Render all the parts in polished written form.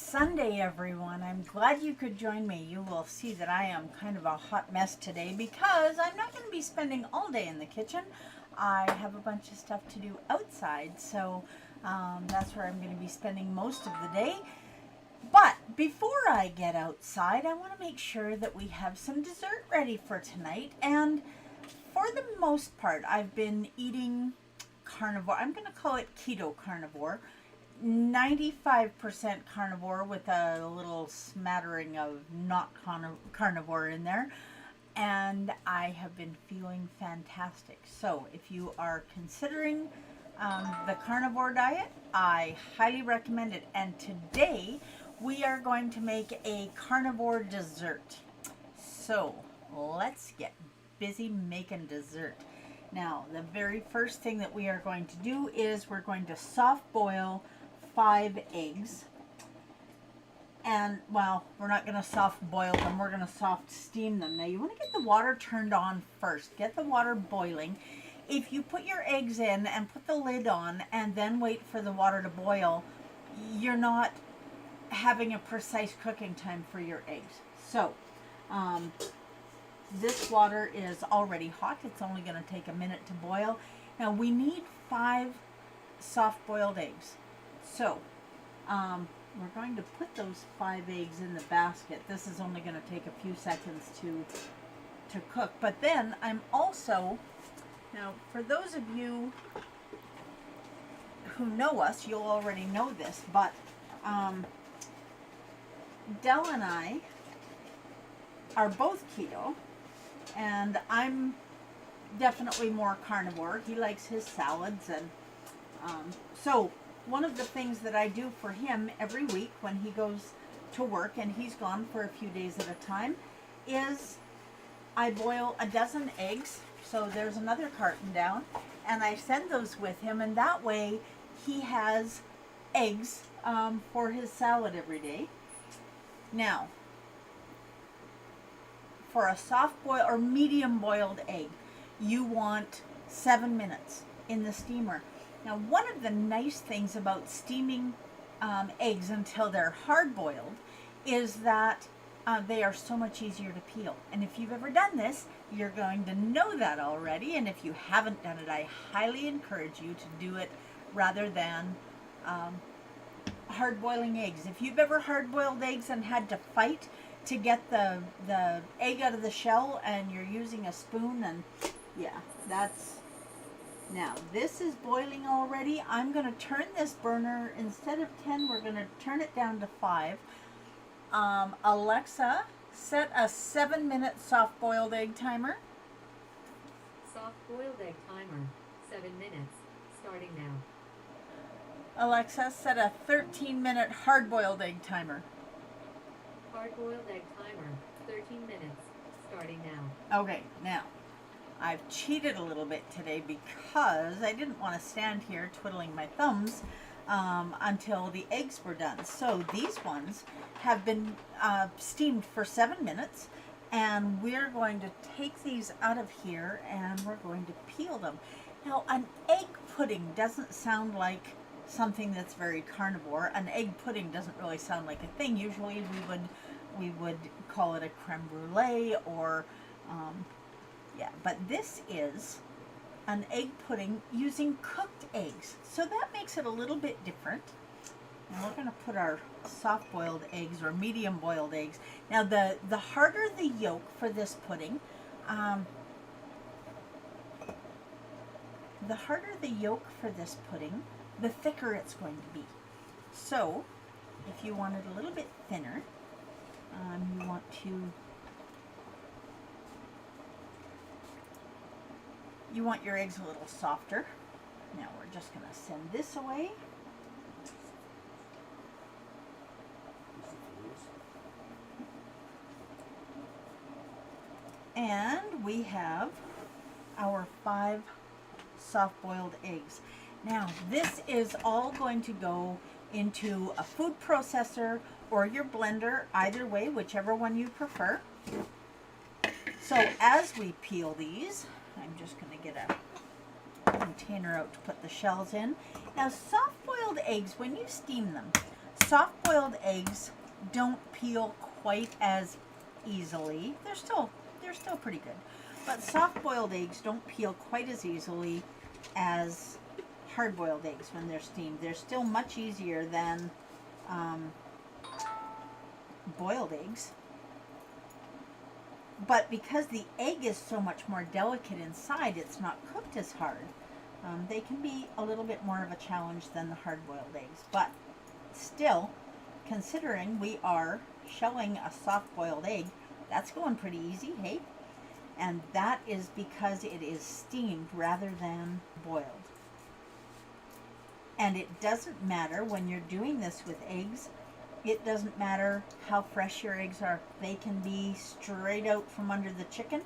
Sunday, everyone. I'm glad you could join me. You will see that I am kind of a hot mess today because I'm not going to be spending all day in the kitchen. I have a bunch of stuff to do outside, so that's where I'm going to be spending most of the day. But before I get outside, I want to make sure that we have some dessert ready for tonight. And for the most part, I've been eating carnivore. I'm going to call it keto carnivore. 95% carnivore with a little smattering of not carnivore in there, and I have been feeling fantastic. So if you are considering the carnivore diet, I highly recommend it. And today we are going to make a carnivore dessert. So let's get busy making dessert. Now, the very first thing that we are going to do is we're going to soft boil 5 eggs. And, well, we're not going to soft boil them. We're going to soft steam them. Now, you want to get the water turned on first. Get the water boiling. If you put your eggs in and put the lid on and then wait for the water to boil, you're not having a precise cooking time for your eggs. So, this water is already hot. It's only going to take a minute to boil. Now, we need 5 soft-boiled eggs. So, we're going to put those 5 eggs in the basket. This is only going to take a few seconds to cook. But then I'm also, now for those of you who know us, you'll already know this, but Del and I are both keto, and I'm definitely more carnivore. He likes his salads, and so one of the things that I do for him every week when he goes to work, and he's gone for a few days at a time, is I boil a dozen eggs. So there's another carton down, and I send those with him, and that way he has eggs for his salad every day. Now, for a soft boil or medium boiled egg, you want 7 minutes in the steamer. Now, one of the nice things about steaming eggs until they're hard-boiled is that they are so much easier to peel. And if you've ever done this, you're going to know that already. And if you haven't done it, I highly encourage you to do it rather than hard-boiling eggs. If you've ever hard-boiled eggs and had to fight to get the egg out of the shell and you're using a spoon, and yeah, that's... Now, this is boiling already. I'm going to turn this burner, instead of 10, we're going to turn it down to 5. Alexa, set a 7-minute soft-boiled egg timer. Soft-boiled egg timer, 7 minutes, starting now. Alexa, set a 13-minute hard-boiled egg timer. Hard-boiled egg timer, 13 minutes, starting now. Okay, now, I've cheated a little bit today because I didn't want to stand here twiddling my thumbs until the eggs were done. So these ones have been steamed for 7 minutes, and we're going to take these out of here and we're going to peel them. Now, an egg pudding doesn't sound like something that's very carnivore. An egg pudding doesn't really sound like a thing. Usually we would call it a creme brulee or yeah, but this is an egg pudding using cooked eggs. So that makes it a little bit different. And we're going to put our soft-boiled eggs or medium-boiled eggs. Now, the harder the yolk for this pudding, the thicker it's going to be. So, if you want it a little bit thinner, you want to... You want your eggs a little softer. Now we're just going to send this away. And we have our 5 soft-boiled eggs. Now, this is all going to go into a food processor or your blender, either way, whichever one you prefer. So as we peel these, I'm just going to get a container out to put the shells in. Now, soft-boiled eggs, when you steam them, soft-boiled eggs don't peel quite as easily. They're still pretty good, but soft-boiled eggs don't peel quite as easily as hard-boiled eggs when they're steamed. They're still much easier than boiled eggs. But because the egg is so much more delicate inside, it's not cooked as hard. They can be a little bit more of a challenge than the hard-boiled eggs. But still, considering we are shelling a soft-boiled egg, that's going pretty easy, hey? And that is because it is steamed rather than boiled. And it doesn't matter when you're doing this with eggs. It doesn't matter how fresh your eggs are. They can be straight out from under the chicken,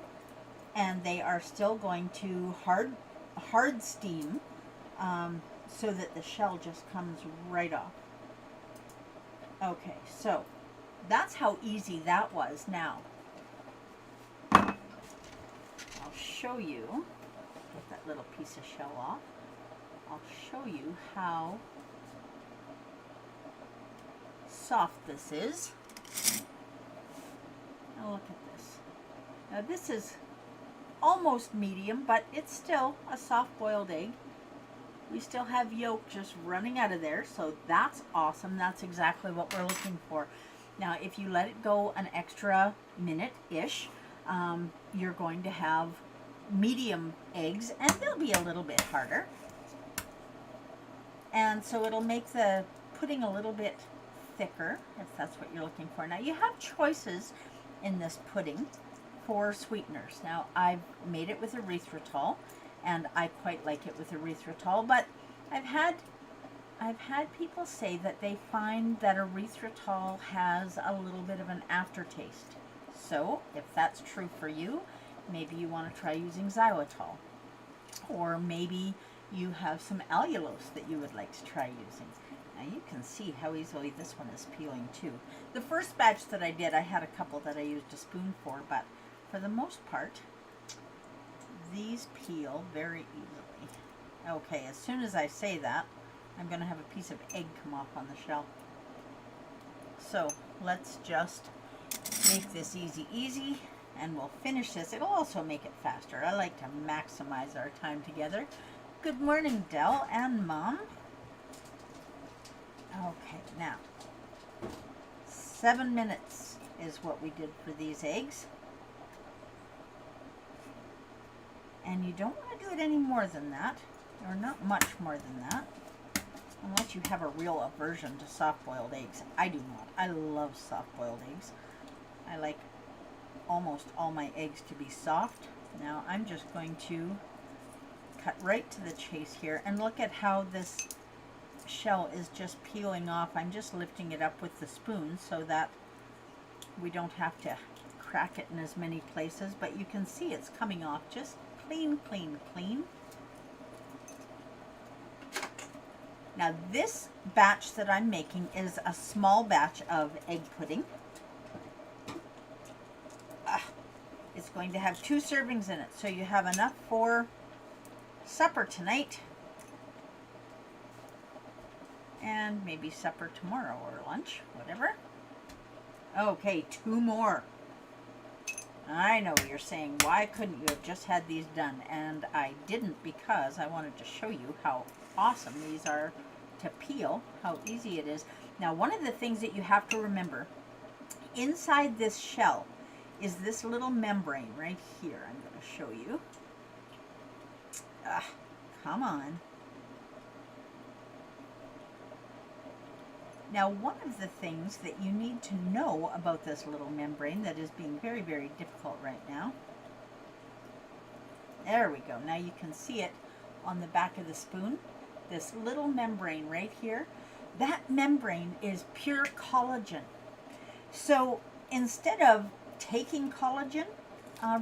and they are still going to hard steam so that the shell just comes right off. Okay, so that's how easy that was. Now, I'll show you, get that little piece of shell off. I'll show you how soft this is. Now look at this. Now this is almost medium, but it's still a soft-boiled egg. We still have yolk just running out of there, so that's awesome. That's exactly what we're looking for. Now, if you let it go an extra minute-ish, you're going to have medium eggs, and they'll be a little bit harder. And so it'll make the pudding a little bit thicker, if that's what you're looking for. Now, you have choices in this pudding for sweeteners. Now, I've made it with erythritol, and I quite like it with erythritol, but I've had people say that they find that erythritol has a little bit of an aftertaste. So, if that's true for you, maybe you want to try using xylitol. Or maybe you have some allulose that you would like to try using. Now you can see how easily this one is peeling too. The first batch that I did, I had a couple that I used a spoon for, but for the most part, these peel very easily. Okay, as soon as I say that, I'm going to have a piece of egg come off on the shell. So let's just make this easy, and we'll finish this. It'll also make it faster. I like to maximize our time together. Good morning, Dell and Mom. Okay, now, 7 minutes is what we did for these eggs. And you don't want to do it any more than that, or not much more than that, unless you have a real aversion to soft-boiled eggs. I do not. I love soft-boiled eggs. I like almost all my eggs to be soft. Now I'm just going to cut right to the chase here, and look at how this shell is just peeling off. I'm just lifting it up with the spoon so that we don't have to crack it in as many places, but you can see it's coming off just clean. Now this batch that I'm making is a small batch of egg pudding. It's going to have 2 servings in it, so you have enough for supper tonight, and maybe supper tomorrow, or lunch, whatever. Okay, 2 more. I know you're saying, why couldn't you have just had these done? And I didn't, because I wanted to show you how awesome these are to peel, how easy it is. Now, one of the things that you have to remember, inside this shell is this little membrane right here. I'm going to show you. Come on. Now, one of the things that you need to know about this little membrane that is being very, very difficult right now. There we go. Now you can see it on the back of the spoon. This little membrane right here. That membrane is pure collagen. So instead of taking collagen,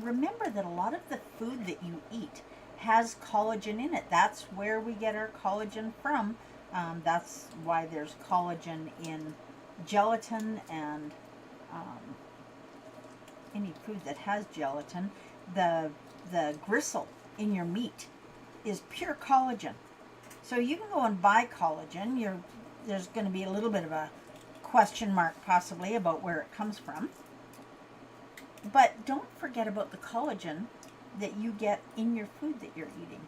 remember that a lot of the food that you eat has collagen in it. That's where we get our collagen from. That's why there's collagen in gelatin and any food that has gelatin. The gristle in your meat is pure collagen. So you can go and buy collagen. There's going to be a little bit of a question mark possibly about where it comes from. But don't forget about the collagen that you get in your food that you're eating,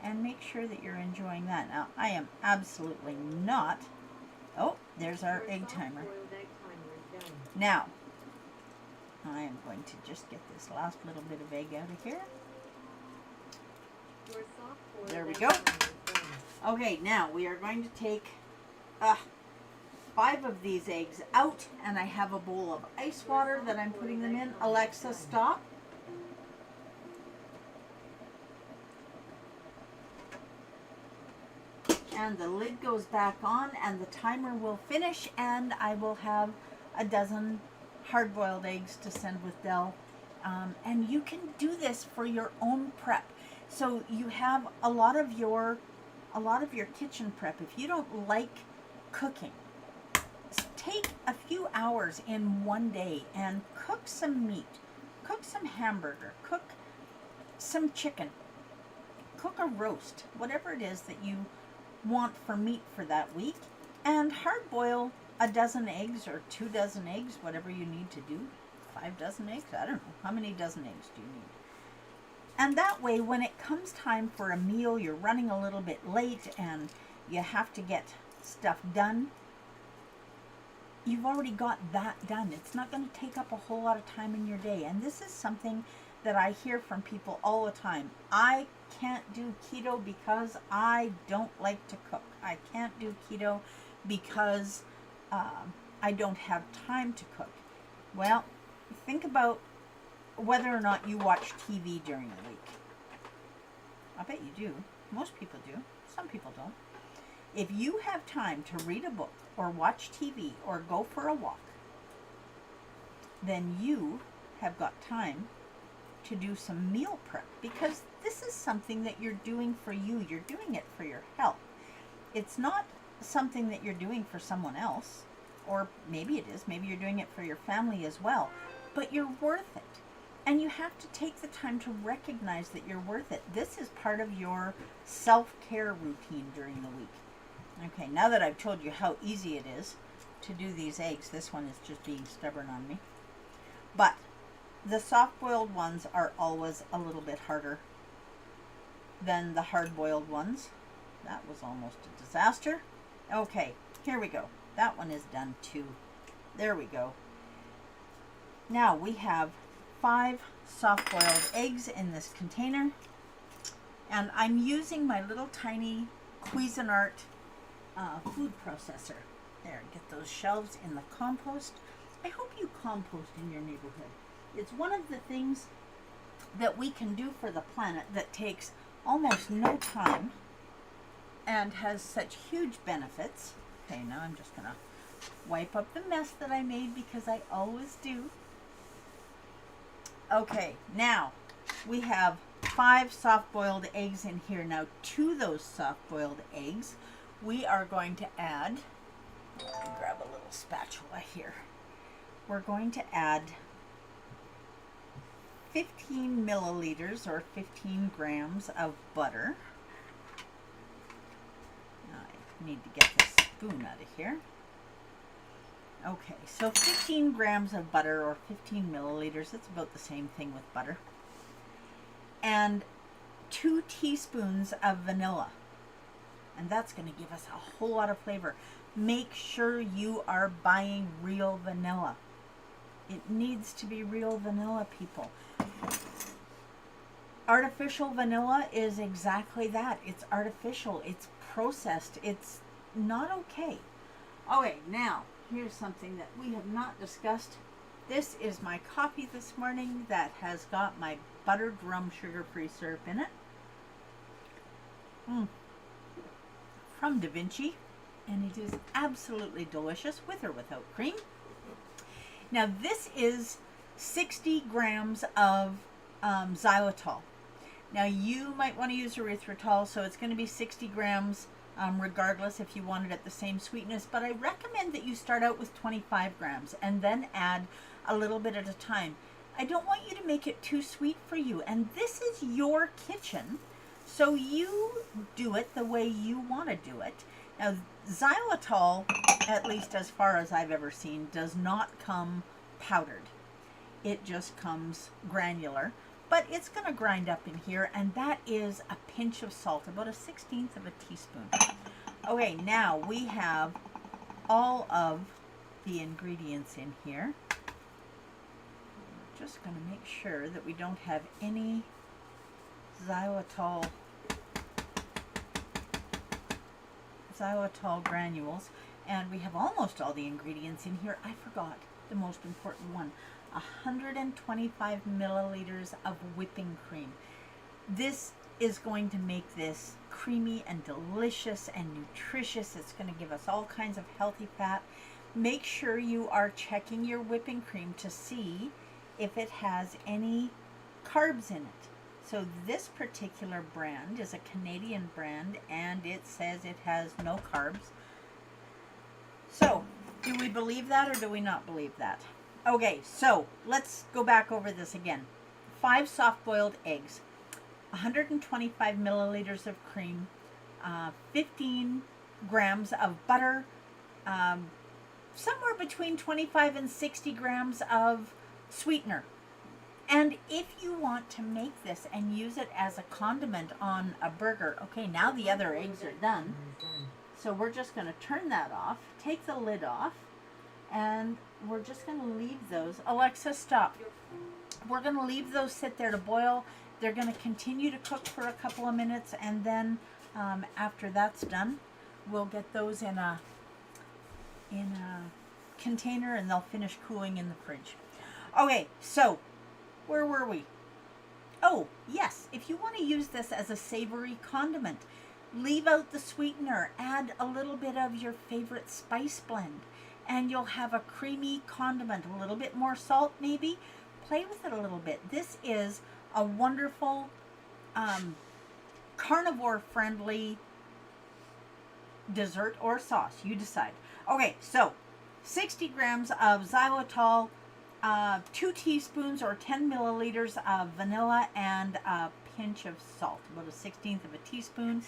and make sure that you're enjoying that. Now, I am absolutely not. Oh, there's our egg timer. Now, I am going to just get this last little bit of egg out of here. There we go. Okay, now we are going to take 5 of these eggs out, and I have a bowl of ice water that I'm putting them in. Alexa, stop. And the lid goes back on, and the timer will finish, and I will have a dozen hard-boiled eggs to send with Dell. And you can do this for your own prep. So you have a lot of your kitchen prep. If you don't like cooking, take a few hours in one day and cook some meat, cook some hamburger, cook some chicken, cook a roast, whatever it is that you want for meat for that week, and hard boil a dozen eggs or 2 dozen eggs, whatever you need to do. 5 dozen eggs? I don't know. How many dozen eggs do you need? And that way, when it comes time for a meal, you're running a little bit late and you have to get stuff done, you've already got that done. It's not going to take up a whole lot of time in your day. And this is something that I hear from people all the time. I can't do keto because I don't like to cook. I can't do keto because I don't have time to cook. Well, think about whether or not you watch TV during the week. I bet you do. Most people do. Some people don't. If you have time to read a book or watch TV or go for a walk, then you have got time to do some meal prep, because this is something that you're doing for you. You're doing it for your health. It's not something that you're doing for someone else, or maybe it is. Maybe you're doing it for your family as well, but you're worth it. And you have to take the time to recognize that you're worth it. This is part of your self-care routine during the week. Okay, now that I've told you how easy it is to do these eggs, this one is just being stubborn on me. But the soft-boiled ones are always a little bit harder than the hard-boiled ones. That was almost a disaster. Okay, here we go. That one is done too. There we go. Now we have 5 soft-boiled eggs in this container, and I'm using my little tiny Cuisinart food processor. There, get those shelves in the compost. I hope you compost in your neighborhood. It's one of the things that we can do for the planet that takes almost no time and has such huge benefits. Okay, now I'm just gonna wipe up the mess that I made, because I always do. Okay, now we have 5 soft-boiled eggs in here. Now, to those soft-boiled eggs, we are going to add, let me grab a little spatula here. We're going to add 15 milliliters or 15 grams of butter. Now I need to get this spoon out of here. Okay, so 15 grams of butter or 15 milliliters, it's about the same thing with butter. And 2 teaspoons of vanilla. And that's going to give us a whole lot of flavor. Make sure you are buying real vanilla. It needs to be real vanilla, people. Artificial vanilla is exactly that. It's artificial. It's processed. It's not okay. Okay, now, here's something that we have not discussed. This is my coffee this morning that has got my buttered rum sugar-free syrup in it. From Da Vinci. And it is absolutely delicious, with or without cream. Now, this is 60 grams of xylitol. Now, you might want to use erythritol, so it's going to be 60 grams regardless if you wanted at the same sweetness. But I recommend that you start out with 25 grams and then add a little bit at a time. I don't want you to make it too sweet for you. And this is your kitchen, So you do it the way you want to do it. Now, xylitol, at least as far as I've ever seen, does not come powdered. It just comes granular, but it's going to grind up in here, and that is a pinch of salt, about a 1/16 of a teaspoon. Okay, now we have all of the ingredients in here. We're just going to make sure that we don't have any xylitol granules, and we have almost all the ingredients in here. I forgot the most important one: 125 milliliters of whipping cream. This is going to make this creamy and delicious and nutritious. It's going to give us all kinds of healthy fat. Make sure you are checking your whipping cream to see if it has any carbs in it. So this particular brand is a Canadian brand, and it says it has no carbs. So, do we believe that or do we not believe that? Okay, so let's go back over this again. 5 soft-boiled eggs, 125 milliliters of cream, 15 grams of butter, somewhere between 25 and 60 grams of sweetener. And if you want to make this and use it as a condiment on a burger, okay, now the other eggs are done. So we're just going to turn that off, take the lid off, and we're just going to leave those. Alexa, stop. We're going to leave those sit there to boil. They're going to continue to cook for a couple of minutes, and then after that's done, we'll get those in a container, and they'll finish cooling in the fridge. Okay, so where were we? Oh, yes, if you want to use this as a savory condiment, leave out the sweetener, add a little bit of your favorite spice blend, and you'll have a creamy condiment, a little bit more salt maybe. Play with it a little bit. This is a wonderful carnivore-friendly dessert or sauce. You decide. Okay, so 60 grams of xylitol, 2 teaspoons or 10 milliliters of vanilla, and a pinch of salt, about a 1/16 of a teaspoon.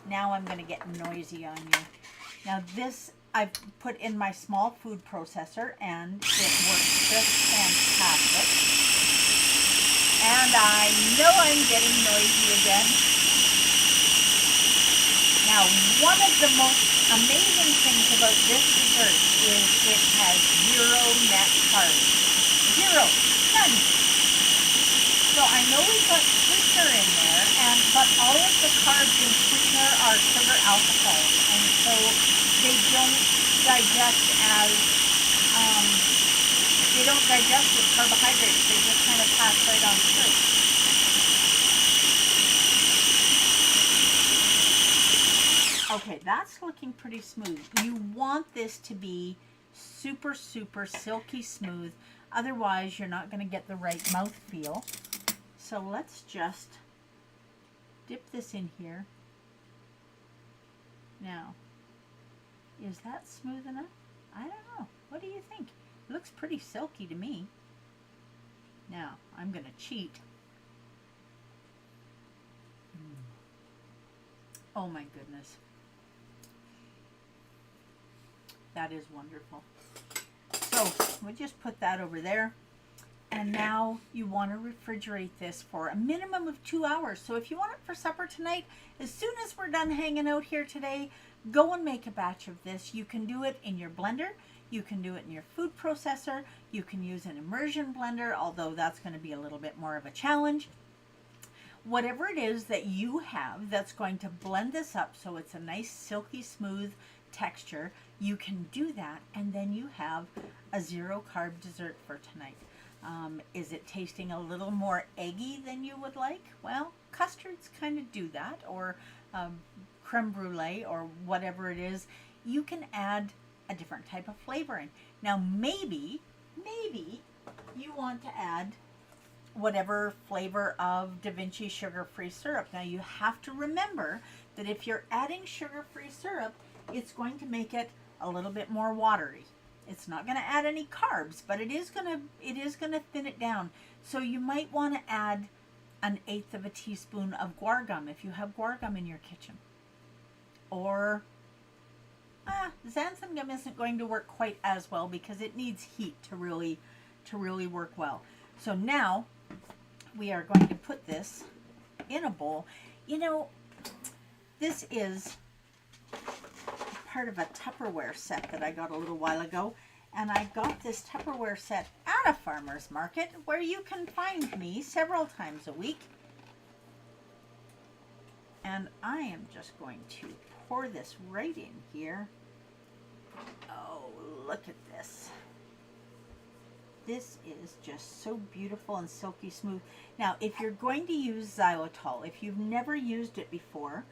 Now I'm going to get noisy on you. Now this I've put in my small food processor, and it works just fantastic. And I know I'm getting noisy again. Now, one of the most amazing things about this dessert is it has 0 net carbs. 0. None. So I know we've got sweetener in there, but all of the carbs in sweetener are sugar alcohols, and so they don't digest as carbohydrates. They just kind of pass right on through. Okay, that's looking pretty smooth. You want this to be super, super silky smooth. Otherwise, you're not going to get the right mouthfeel. So let's just dip this in here. Now, is that smooth enough? I don't know. What do you think? It looks pretty silky to me. Now, I'm going to cheat. Oh my goodness. That is wonderful. So we'll just put that over there. And now you want to refrigerate this for a minimum of 2 hours. So if you want it for supper tonight, as soon as we're done hanging out here today, go and make a batch of this. You can do it in your blender. You can do it in your food processor. You can use an immersion blender, although that's going to be a little bit more of a challenge. Whatever it is that you have that's going to blend this up so it's a nice silky smooth texture, you can do that, and then you have a 0 carb dessert for tonight. Is it tasting a little more eggy than you would like? Well, custards kind of do that, or creme brulee, or whatever it is. You can add a different type of flavoring. Now maybe you want to add whatever flavor of Da Vinci sugar-free syrup. Now you have to remember that if you're adding sugar-free syrup, it's going to make it a little bit more watery. It's not going to add any carbs, but it is going to thin it down. So you might want to add an eighth of a teaspoon of guar gum if you have guar gum in your kitchen. Or xanthan gum isn't going to work quite as well because it needs heat to really work well. So now we are going to put this in a bowl. You know, this is part of a Tupperware set that I got a little while ago. And I got this Tupperware set at a farmer's market where you can find me several times a week. And I am just going to pour this right in here. Oh, look at this. This is just so beautiful and silky smooth. Now, if you're going to use xylitol, if you've never used it before,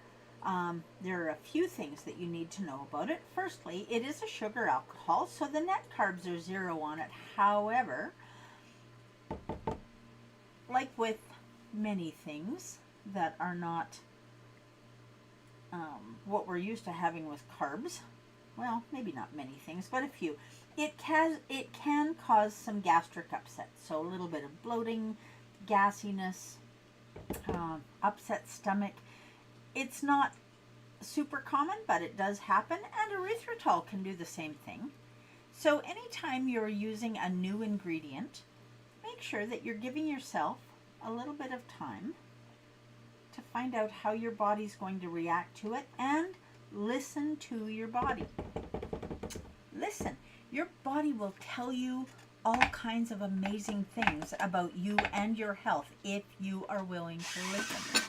there are a few things that you need to know about it. Firstly, it is a sugar alcohol, so the net carbs are 0 on it. However, like with many things that are not what we're used to having with carbs, well, maybe not many things, but a few, it can cause some gastric upset. So a little bit of bloating, gassiness, upset stomach. It's not super common, but it does happen, and erythritol can do the same thing. So anytime you're using a new ingredient, make sure that you're giving yourself a little bit of time to find out how your body's going to react to it, and listen to your body. Listen. Your body will tell you all kinds of amazing things about you and your health if you are willing to listen.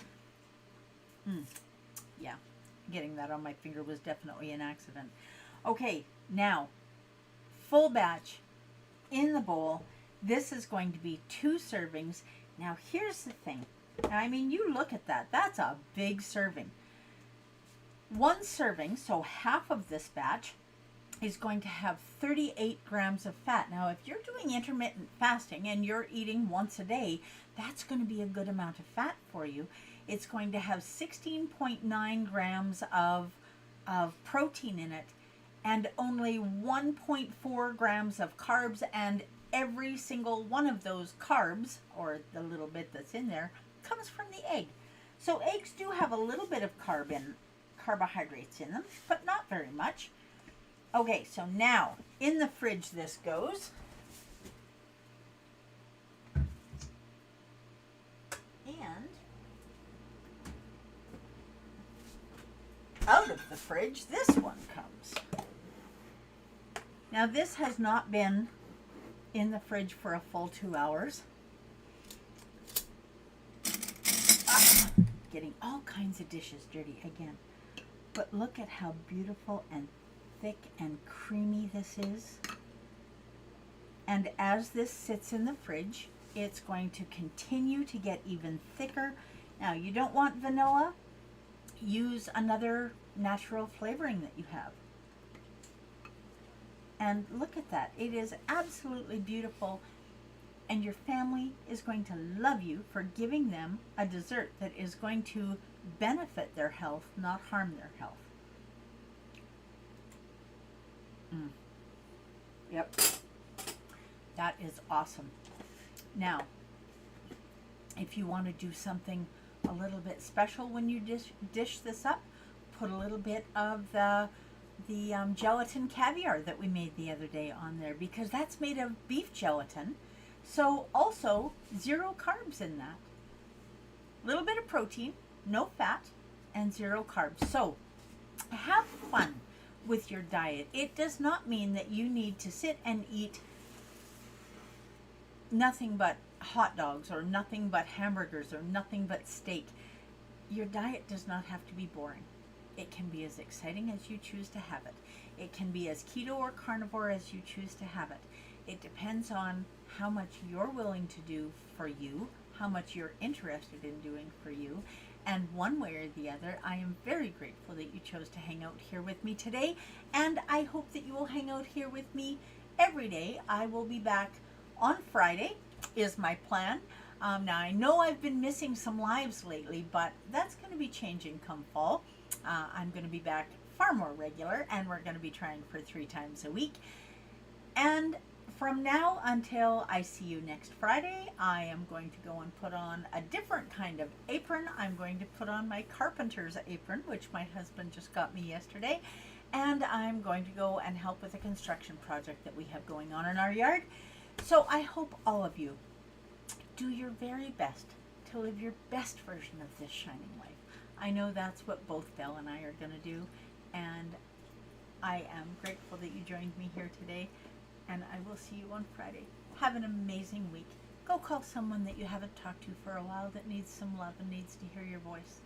Yeah, getting that on my finger was definitely an accident. Okay, now, full batch in the bowl. This is going to be 2 servings. Now, here's the thing. I mean, you look at that. That's a big serving. 1 serving, so half of this batch, is going to have 38 grams of fat. Now, if you're doing intermittent fasting and you're eating once a day, that's going to be a good amount of fat for you. It's going to have 16.9 grams of protein in it and only 1.4 grams of carbs, and every single one of those carbs, or the little bit that's in there, comes from the egg. So eggs do have a little bit of carbohydrates in them, but not very much. Okay, so now in the fridge this goes. And out of the fridge this one comes. Now this has not been in the fridge for a full 2 hours. Getting all kinds of dishes dirty again. But look at how beautiful and thick and creamy this is. And as this sits in the fridge, it's going to continue to get even thicker. Now, you don't want vanilla. Use another natural flavoring that you have. And look at that. It is absolutely beautiful. And your family is going to love you for giving them a dessert that is going to benefit their health, not harm their health. Yep. That is awesome. Now, if you want to do something a little bit special when you dish this up, put a little bit of the gelatin caviar that we made the other day on there, because that's made of beef gelatin. So also 0 carbs in that. A little bit of protein, no fat, and 0 carbs. So have fun with your diet. It does not mean that you need to sit and eat nothing but hot dogs or nothing but hamburgers or nothing but steak. Your diet does not have to be boring. It can be as exciting as you choose to have it. It can be as keto or carnivore as you choose to have it. It depends on how much you're willing to do for you, how much you're interested in doing for you. And one way or the other, I am very grateful that you chose to hang out here with me today. And I hope that you will hang out here with me every day. I will be back on Friday, is my plan. Now, I know I've been missing some lives lately, but that's going to be changing come fall. I'm going to be back far more regular, and we're going to be trying for 3 times a week. And from now until I see you next Friday, I am going to go and put on a different kind of apron. I'm going to put on my carpenter's apron, which my husband just got me yesterday. And I'm going to go and help with a construction project that we have going on in our yard. So I hope all of you do your very best to live your best version of this shining life. I know that's what both Belle and I are going to do. And I am grateful that you joined me here today. And I will see you on Friday. Have an amazing week. Go call someone that you haven't talked to for a while that needs some love and needs to hear your voice.